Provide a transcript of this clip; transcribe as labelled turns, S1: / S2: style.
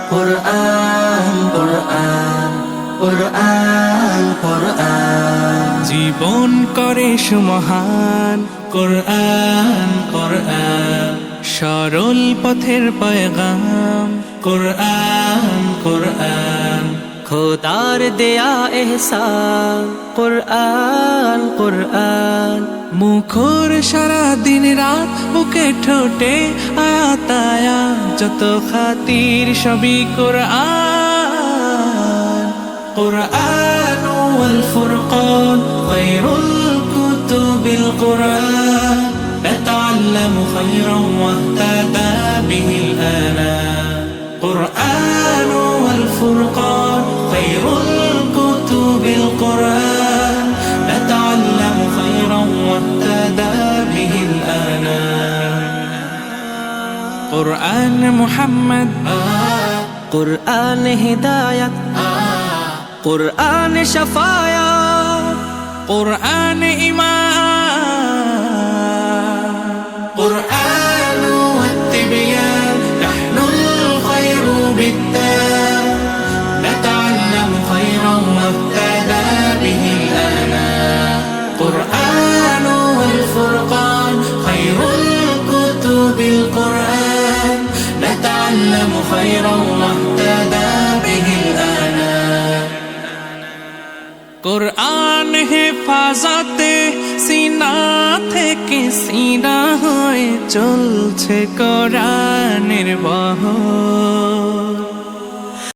S1: কুরআন কুরআন কুরআন কুরআন জীবন করে সুমহান কুরআন কুরআন সরল পথের পয়গাম কুরআন কুরআন খোদার দেয়া এহসান কুরআন কুরআন মুখর সারা দিন রাত বুকে ঠোঁটে আয়াত আয়াত যত খাতির সবই কুরআন কুরআন ওয়াল ফুরকান খায়রুল কুতুবিল কুরআন نتعلم خيرا واهتدى به الآنام قرآن والفرقان خير الكتب القرآن نتعلم خيرا واهتدى به الآنام قرآن محمد قرآن هداية قرآن شفايا قرآن إيمان قرآن والتبيان نحن الخير بالتام نتعلم خيرا واهتدى به الآنام قرآن والفرقان خير الكتب القرآن نتعلم خيرا واهتدى به الآنام قرآن হেফাজতে সিনা থেকে সিনা হয়ে চলছে কোরআনের বহর